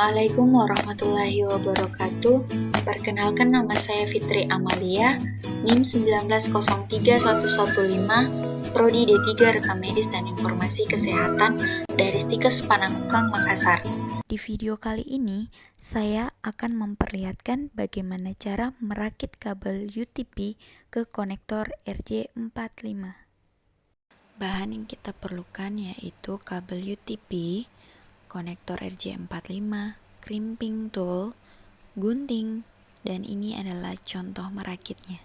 Assalamualaikum warahmatullahi wabarakatuh. Perkenalkan, nama saya Fitri Amalia, NIM 1903115, Prodi D3 Rekam Medis dan Informasi Kesehatan dari Stikes Panakukang, Makassar. Di video kali ini, saya akan memperlihatkan bagaimana cara merakit kabel UTP ke konektor RJ45. Bahan yang kita perlukan yaitu kabel UTP, konektor RJ45, crimping tool, gunting, dan ini adalah contoh merakitnya.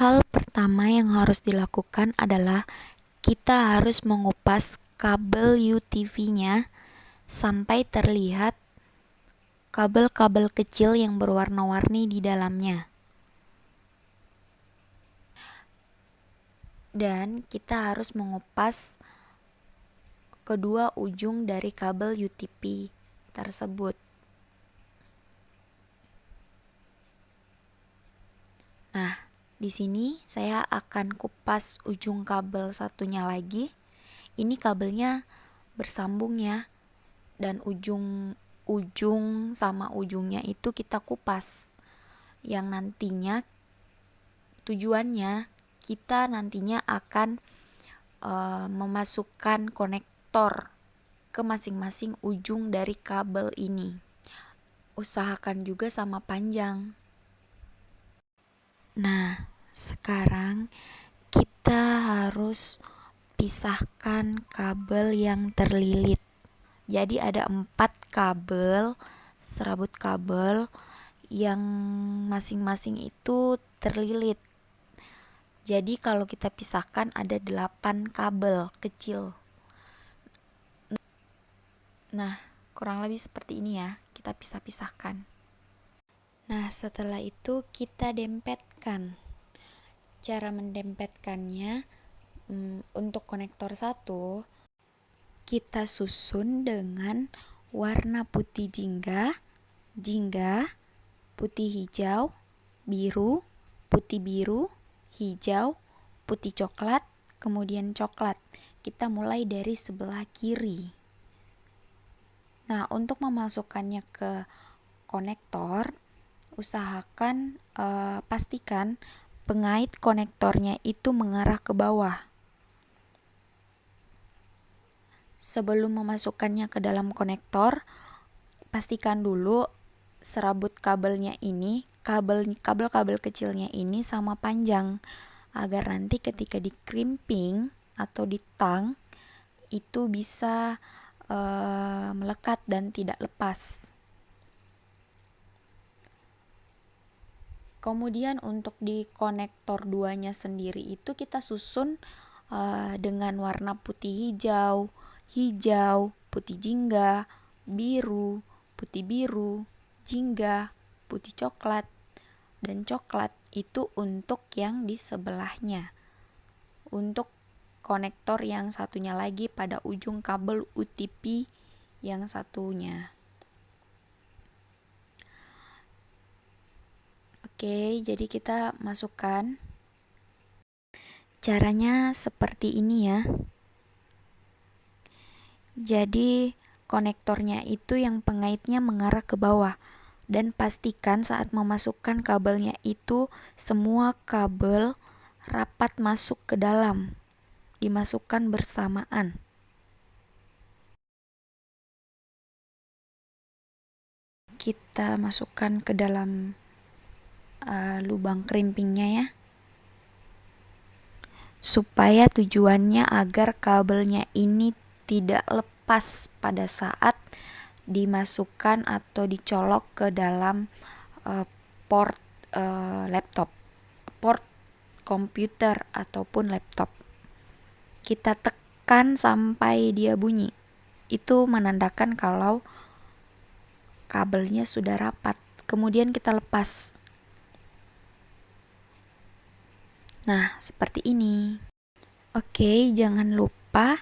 Hal pertama yang harus dilakukan adalah kita harus mengupas kabel UTP-nya sampai terlihat kabel-kabel kecil yang berwarna-warni di dalamnya. Dan kita harus mengupas kedua ujung dari kabel UTP tersebut. Nah, di sini saya akan kupas ujung kabel satunya lagi. Ini kabelnya bersambung ya, dan ujung sama ujungnya itu kita kupas. Yang nantinya tujuannya kita nantinya akan memasukkan konektor ke masing-masing ujung dari kabel ini. Usahakan juga sama panjang. Nah, sekarang kita harus pisahkan kabel yang terlilit. Jadi ada 4 kabel, serabut kabel yang masing-masing itu terlilit. Jadi kalau kita pisahkan ada 8 kabel kecil. Nah, kurang lebih seperti ini ya, kita pisah-pisahkan. Nah, setelah itu kita dempetkan. Cara mendempetkannya, untuk konektor 1, kita susun dengan warna putih jingga, putih hijau, biru, putih biru, hijau, putih coklat, kemudian coklat. Kita mulai dari sebelah kiri. Nah, untuk memasukkannya ke konektor, usahakan pastikan pengait konektornya itu mengarah ke bawah. Sebelum memasukkannya ke dalam konektor, pastikan dulu serabut kabelnya ini, kabel-kabel kecilnya ini sama panjang, agar nanti ketika di crimping atau di tang itu bisa melekat dan tidak lepas. Kemudian untuk di konektor 2-nya sendiri itu kita susun dengan warna putih hijau, putih jingga, biru, putih biru, jingga, putih coklat, dan coklat itu untuk yang di sebelahnya. Untuk konektor yang satunya lagi pada ujung kabel UTP yang satunya. Oke, jadi kita masukkan. Caranya seperti ini ya. Jadi konektornya itu yang pengaitnya mengarah ke bawah, dan pastikan saat memasukkan kabelnya itu semua kabel rapat masuk ke dalam, dimasukkan bersamaan. Kita masukkan ke dalam lubang crimpingnya ya, supaya tujuannya agar kabelnya ini tidak lepas pada saat dimasukkan atau dicolok ke dalam port laptop, port komputer ataupun laptop. Kita tekan sampai dia bunyi. Itu menandakan kalau kabelnya sudah rapat. Kemudian kita lepas. Nah, seperti ini. Oke, jangan lupa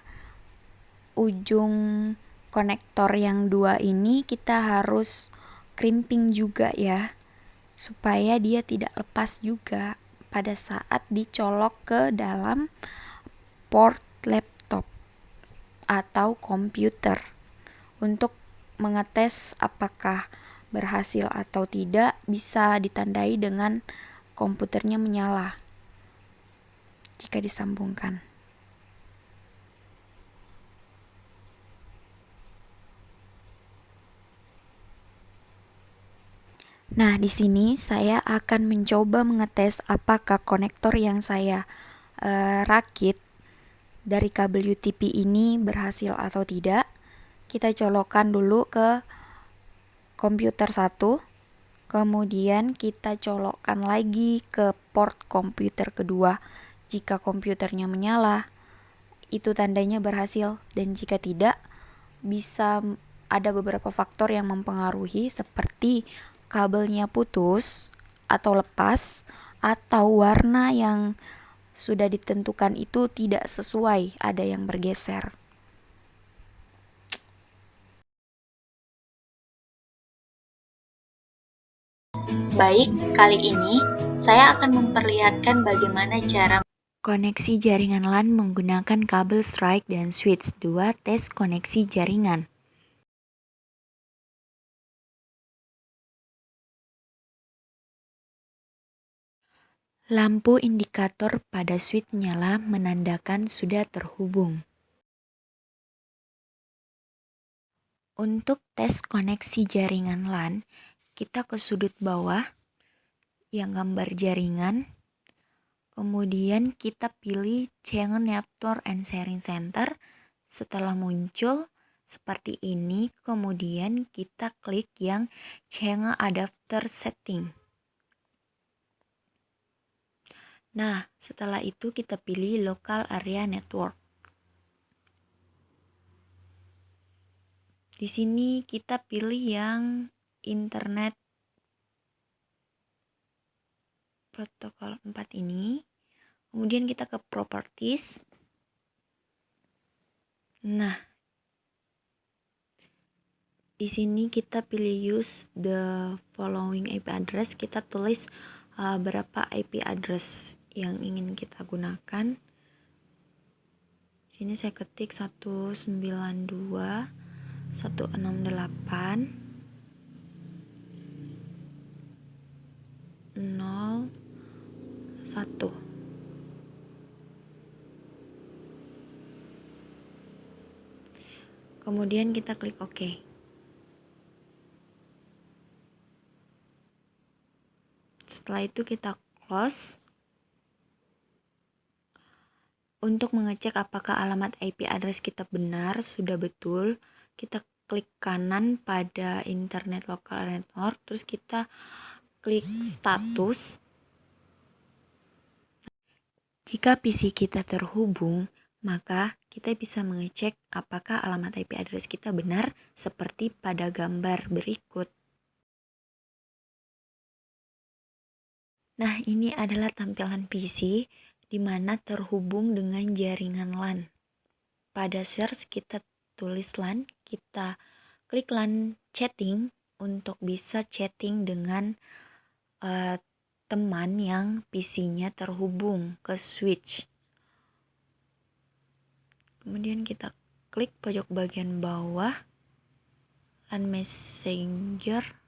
ujung konektor yang 2 ini kita harus crimping juga ya, supaya dia tidak lepas juga pada saat dicolok ke dalam port laptop atau komputer. Untuk mengetes apakah berhasil atau tidak bisa ditandai dengan komputernya menyala jika disambungkan. Nah, di sini saya akan mencoba mengetes apakah konektor yang saya rakit dari kabel UTP ini berhasil atau tidak. Kita colokkan dulu ke komputer 1, kemudian kita colokkan lagi ke port komputer kedua. Jika komputernya menyala, itu tandanya berhasil, dan jika tidak, bisa ada beberapa faktor yang mempengaruhi seperti kabelnya putus atau lepas, atau warna yang sudah ditentukan itu tidak sesuai, ada yang bergeser. Baik, kali ini saya akan memperlihatkan bagaimana cara Koneksi jaringan LAN menggunakan kabel strike dan switch 2 tes koneksi jaringan. Lampu indikator pada switch nyala menandakan sudah terhubung. Untuk tes koneksi jaringan LAN, kita ke sudut bawah yang gambar jaringan, kemudian kita pilih Channel Network and Sharing Center. Setelah muncul seperti ini, kemudian kita klik yang Channel Adapter Setting. Nah, setelah itu kita pilih Local Area Network. Di sini kita pilih yang Internet Protokol 4 ini. Kemudian kita ke Properties. Nah, di sini kita pilih Use the following IP address. Kita tulis berapa IP address yang ingin kita gunakan. Sini saya ketik 192.168.0.1. Kemudian kita klik OK. Setelah itu kita close. Untuk mengecek apakah alamat IP address kita benar, sudah betul, kita klik kanan pada Internet Local Network, terus kita klik status. Jika PC kita terhubung, maka kita bisa mengecek apakah alamat IP address kita benar seperti pada gambar berikut. Nah, ini adalah tampilan PC di mana terhubung dengan jaringan LAN. Pada search kita tulis LAN, kita klik LAN chatting untuk bisa chatting dengan teman yang PC-nya terhubung ke switch. Kemudian kita klik pojok bagian bawah LAN Messenger.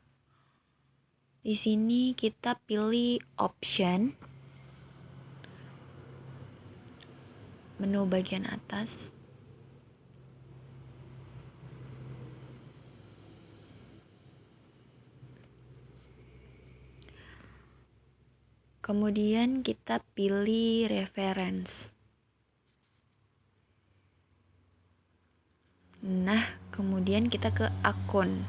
Di sini kita pilih option, menu bagian atas. Kemudian kita pilih reference. Nah, kemudian kita ke akun.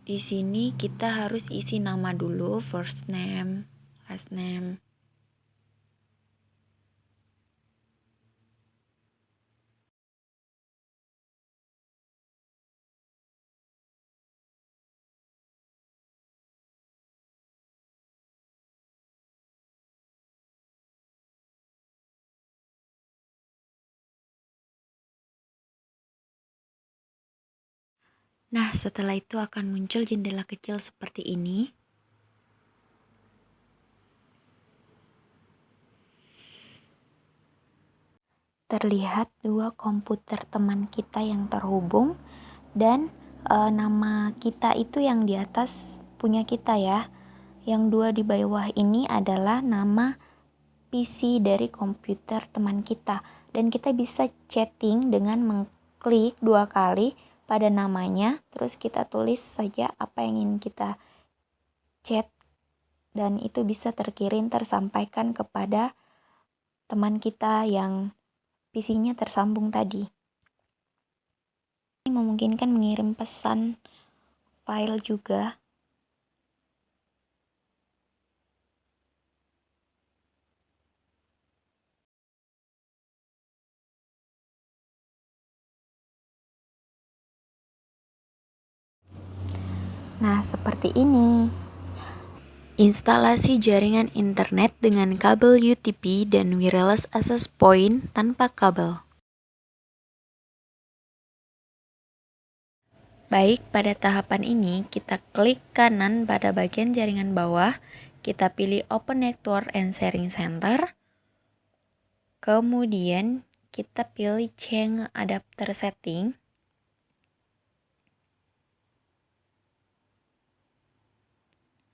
Di sini kita harus isi nama dulu, first name, last name. Nah, setelah itu akan muncul jendela kecil seperti ini. terlihat dua komputer teman kita yang terhubung dan nama kita itu yang di atas punya kita ya. Yang dua di bawah ini adalah nama PC dari komputer teman kita, dan kita bisa chatting dengan mengklik 2 kali pada namanya, terus kita tulis saja apa yang ingin kita chat dan itu bisa terkirim tersampaikan kepada teman kita yang PC-nya tersambung tadi. Ini memungkinkan mengirim pesan file juga. Nah, seperti ini. Instalasi jaringan internet dengan kabel UTP dan wireless access point tanpa kabel. Baik, pada tahapan ini kita klik kanan pada bagian jaringan bawah, kita pilih Open Network and Sharing Center, kemudian kita pilih Change Adapter Setting.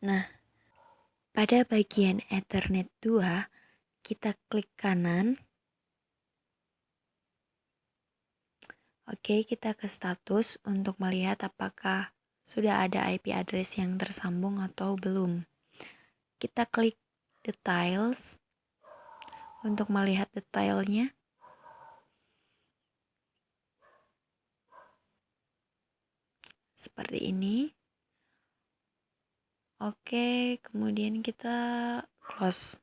Nah, pada bagian Ethernet 2, kita klik kanan. Oke, kita ke status untuk melihat apakah sudah ada IP address yang tersambung atau belum. Kita klik Details untuk melihat detailnya. Seperti ini. Oke, kemudian kita close.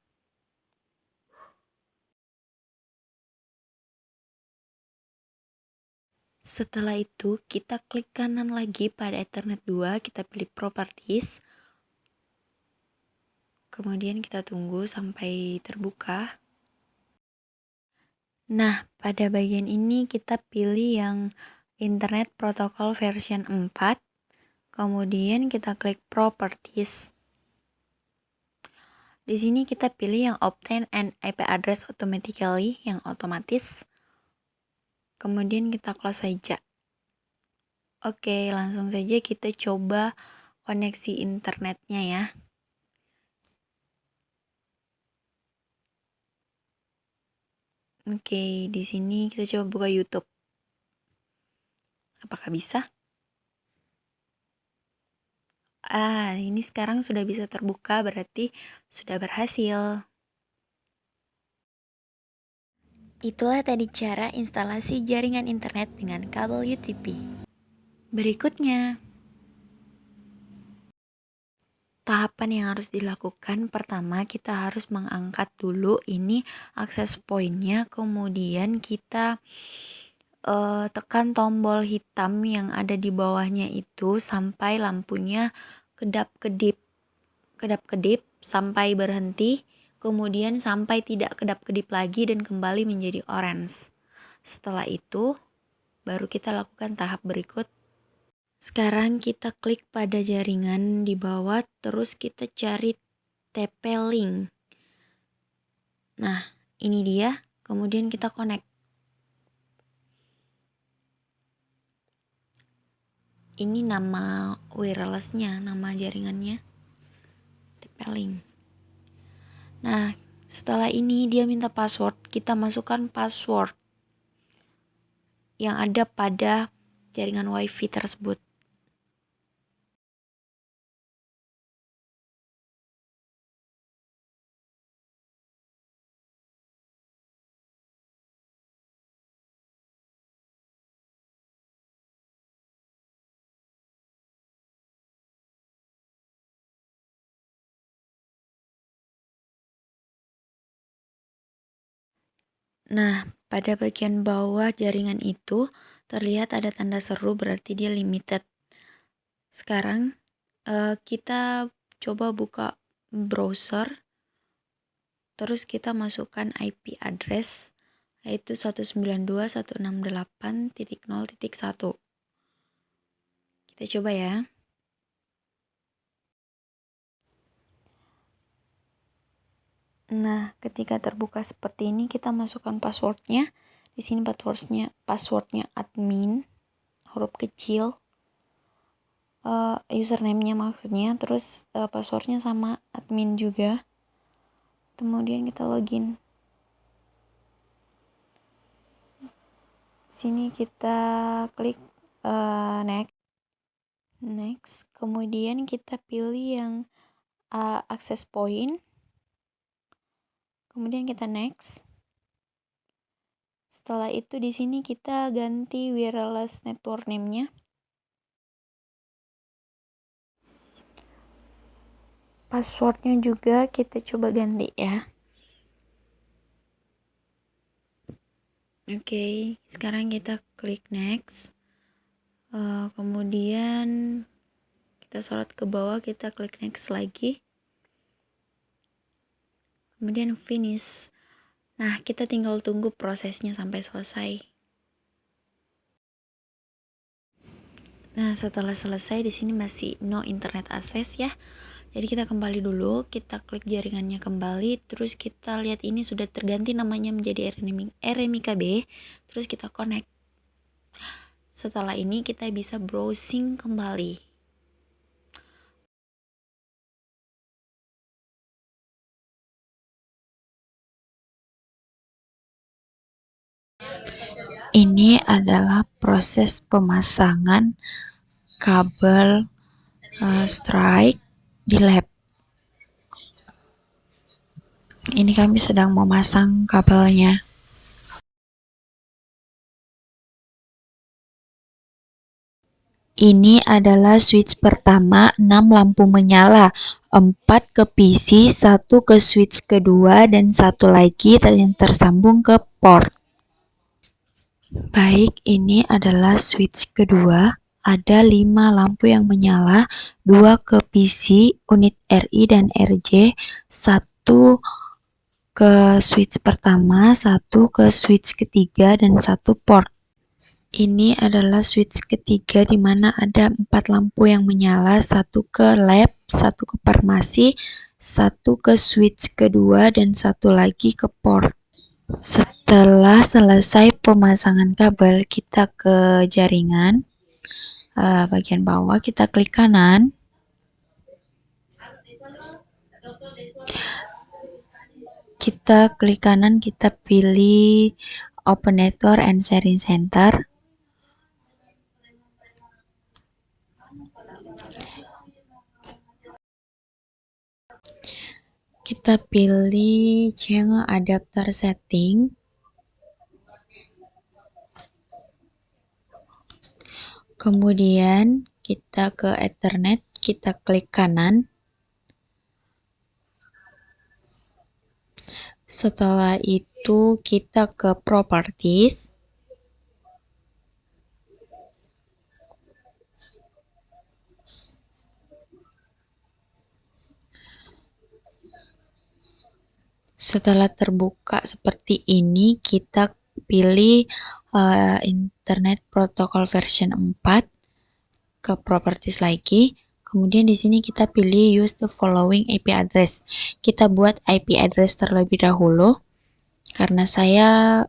Setelah itu, kita klik kanan lagi pada Ethernet 2, kita pilih Properties. Kemudian kita tunggu sampai terbuka. Nah, pada bagian ini kita pilih yang Internet Protocol version 4. Kemudian kita klik Properties. Di sini kita pilih yang Obtain an IP address automatically, yang otomatis. Kemudian kita close saja. Oke, langsung saja kita coba koneksi internetnya ya. Oke, di sini kita coba buka YouTube. Apakah bisa? Ini sekarang sudah bisa terbuka, berarti sudah berhasil. Itulah tadi cara instalasi jaringan internet dengan kabel UTP. Berikutnya, tahapan yang harus dilakukan, pertama kita harus mengangkat dulu ini akses point-nya, kemudian kita tekan tombol hitam yang ada di bawahnya itu sampai lampunya kedap-kedip sampai berhenti, kemudian sampai tidak kedap-kedip lagi dan kembali menjadi orange. Setelah itu, baru kita lakukan tahap berikut. Sekarang kita klik pada jaringan di bawah, terus kita cari TP-Link. Nah, ini dia, kemudian kita connect. Ini nama wirelessnya, nama jaringannya, TP-Link. Nah, setelah ini dia minta password, kita masukkan password yang ada pada jaringan WiFi tersebut. Nah, pada bagian bawah jaringan itu terlihat ada tanda seru, berarti dia limited. Sekarang kita coba buka browser, terus kita masukkan IP address yaitu 192.168.0.1. Kita coba ya. Nah, ketika terbuka seperti ini, kita masukkan passwordnya Di sini passwordnya admin, huruf kecil, username-nya maksudnya, terus passwordnya sama admin juga. Kemudian kita login. Sini kita klik next, kemudian kita pilih yang access point, kemudian kita next. Setelah itu di sini kita ganti wireless network name-nya. Passwordnya juga kita coba ganti ya. Oke, sekarang kita klik next. Kemudian kita sorot ke bawah, kita klik next lagi. Kemudian finish. Nah, kita tinggal tunggu prosesnya sampai selesai. Nah, setelah selesai di sini masih no internet access ya. Jadi kita kembali dulu, kita klik jaringannya kembali, terus kita lihat ini sudah terganti namanya menjadi RMIK B, terus kita connect. Setelah ini kita bisa browsing kembali. Ini adalah proses pemasangan kabel strike di lab. Ini kami sedang memasang kabelnya. Ini adalah switch pertama, 6 lampu menyala, 4 ke PC, 1 ke switch kedua, dan 1 lagi yang tersambung ke port. Baik, ini adalah switch kedua. Ada 5 lampu yang menyala, 2 ke PC, unit RI dan RJ, 1 ke switch pertama, 1 ke switch ketiga, dan 1 port. Ini adalah switch ketiga di mana ada 4 lampu yang menyala, 1 ke lab, 1 ke farmasi, 1 ke switch kedua, dan 1 lagi ke port. Setelah selesai pemasangan kabel, kita ke jaringan. Bagian bawah kita klik kanan. Kita klik kanan, kita pilih Open Network and Sharing Center. Kita pilih channel adapter setting. Kemudian kita ke Ethernet, kita klik kanan. Setelah itu kita ke Properties. Setelah terbuka seperti ini, kita pilih Internet Protocol version 4, ke Properties lagi. Kemudian di sini kita pilih Use the following IP address. Kita buat IP address terlebih dahulu. Karena saya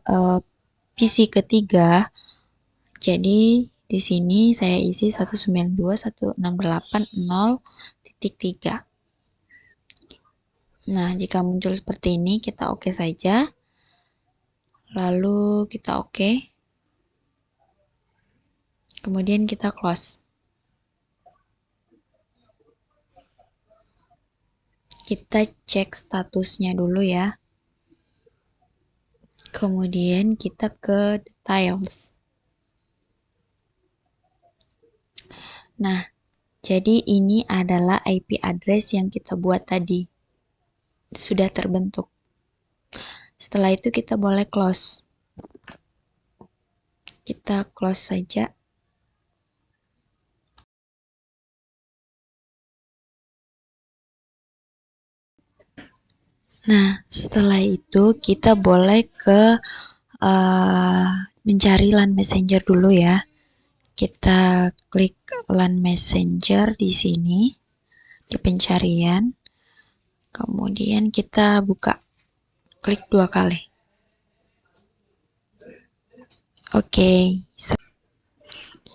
PC ketiga, jadi di sini saya isi 192.168.0.3. Nah, jika muncul seperti ini, kita oke saja. Lalu kita oke. Kemudian kita close. Kita cek statusnya dulu ya. Kemudian kita ke details. Nah, jadi ini adalah IP address yang kita buat tadi. Sudah terbentuk. Setelah itu kita boleh close. Kita close saja. Nah, setelah itu kita boleh ke mencari LAN Messenger dulu ya. Kita klik LAN Messenger di sini, di pencarian. Kemudian kita buka, klik 2 kali. Oke,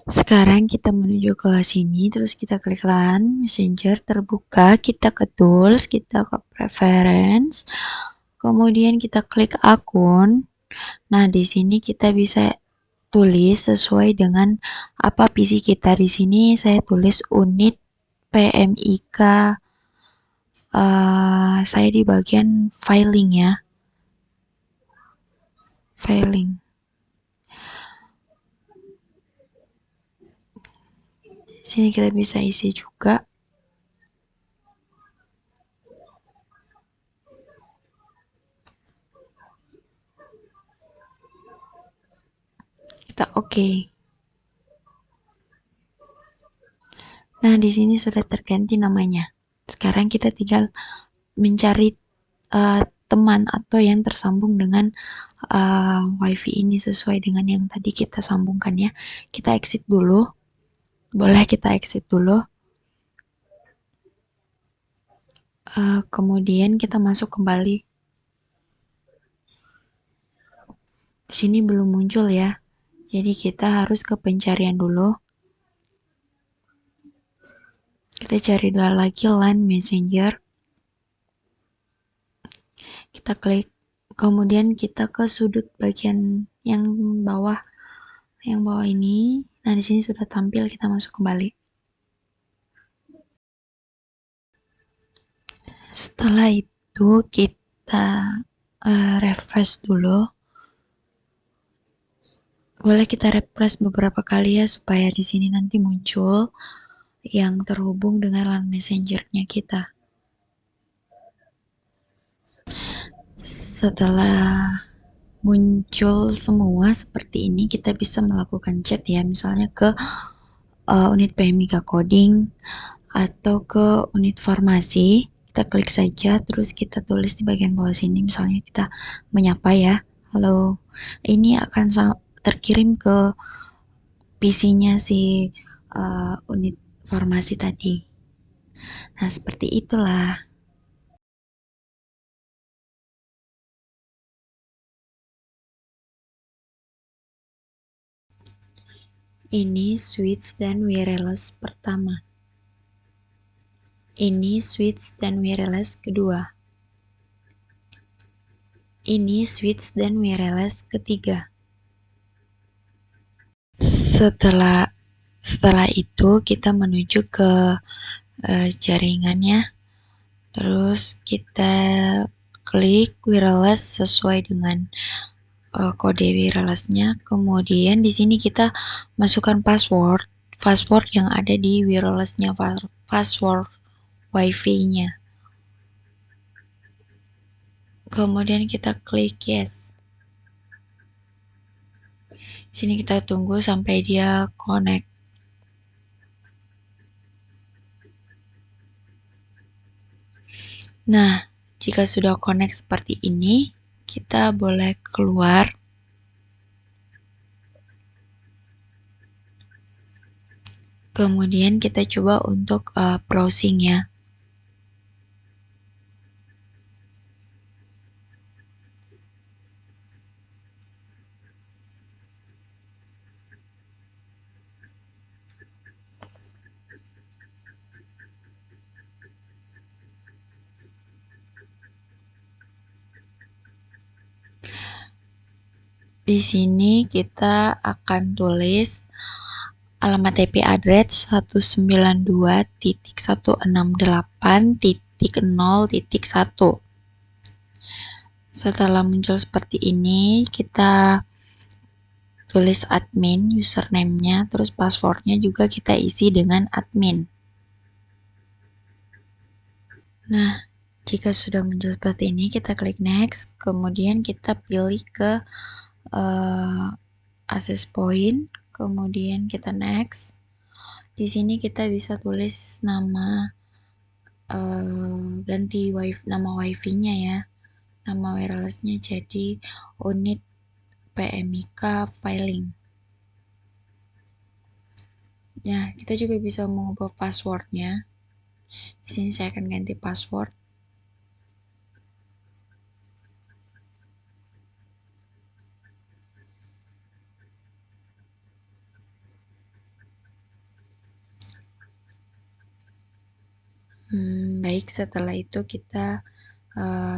sekarang kita menuju ke sini, terus kita klik LAN Messenger terbuka, kita ke Tools, kita ke Preference, kemudian kita klik akun. Nah, di sini kita bisa tulis sesuai dengan apa PC kita. Di sini saya tulis unit PMIK, saya di bagian filing ya, filing. Sini kita bisa isi juga. Kita oke. Nah, di sini sudah terganti namanya. Sekarang kita tinggal mencari teman atau yang tersambung dengan WiFi ini sesuai dengan yang tadi kita sambungkan ya. Kita exit dulu. Boleh kita exit dulu. Kemudian kita masuk kembali. Di sini belum muncul ya. Jadi kita harus ke pencarian dulu. Kita cari lagi LAN Messenger. Kita klik. Kemudian kita ke sudut bagian yang bawah ini. Nah, di sini sudah tampil, kita masuk kembali. Setelah itu kita refresh dulu. Boleh kita refresh beberapa kali ya supaya di sini nanti muncul yang terhubung dengan LAN Messenger-nya kita. Setelah muncul semua seperti ini, kita bisa melakukan chat ya, misalnya ke unit PMIK coding atau ke unit formasi. Kita klik saja, terus kita tulis di bagian bawah sini, misalnya kita menyapa ya, halo. Ini akan terkirim ke PC-nya si unit formasi tadi. Nah, seperti itulah. Ini switch dan wireless pertama. Ini switch dan wireless kedua. Ini switch dan wireless ketiga. Setelah itu kita menuju ke jaringannya. Terus kita klik wireless sesuai dengan kode wirelessnya. Kemudian di sini kita masukkan password yang ada di wirelessnya, password wifi-nya. Kemudian kita klik yes. Sini kita tunggu sampai dia connect. Nah, jika sudah connect seperti ini, kita boleh keluar. Kemudian kita coba untuk browsing ya. Di sini kita akan tulis alamat IP address 192.168.0.1. Setelah muncul seperti ini, kita tulis admin, username-nya, terus passwordnya juga kita isi dengan admin. Nah, jika sudah muncul seperti ini, kita klik next, kemudian kita pilih ke access point, kemudian kita next. Di sini kita bisa tulis nama, ganti nama wifi-nya ya, nama wireless-nya jadi unit PMIK filing. Nah, kita juga bisa mengubah passwordnya. Di sini saya akan ganti password. Baik, setelah itu kita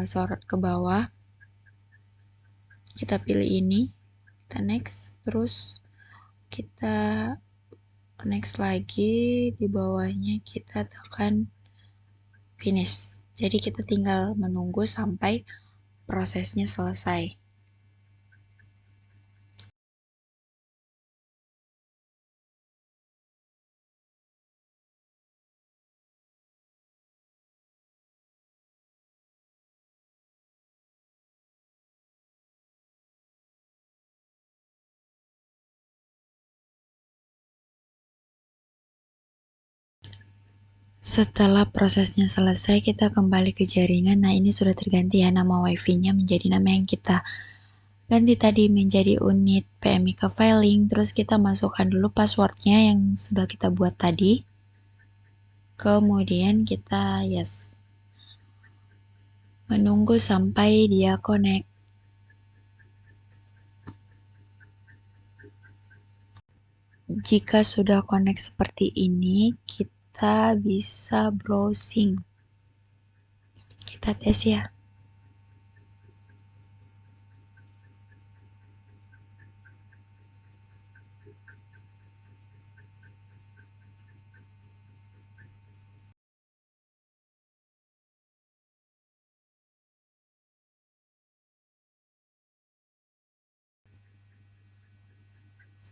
sorot ke bawah, kita pilih ini, kita next, terus kita next lagi, di bawahnya kita tekan finish. Jadi kita tinggal menunggu sampai prosesnya selesai. Setelah prosesnya selesai, kita kembali ke jaringan. Nah, ini sudah terganti ya nama WiFi-nya menjadi nama yang kita ganti tadi menjadi unit PMIK filing. Terus kita masukkan dulu passwordnya yang sudah kita buat tadi. Kemudian kita yes. Menunggu sampai dia connect. Jika sudah connect seperti ini, kita bisa browsing. Kita tes ya.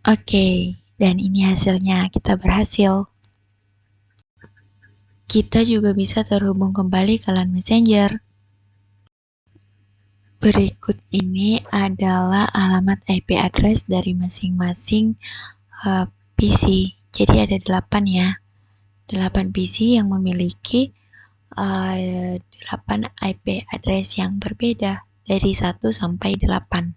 Oke, dan ini hasilnya, kita berhasil. Kita juga bisa terhubung kembali ke LAN Messenger. Berikut ini adalah alamat IP address dari masing-masing PC. Jadi ada 8 ya. 8 PC yang memiliki 8 IP address yang berbeda dari 1 sampai 8.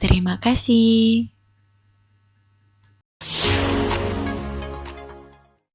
Terima kasih.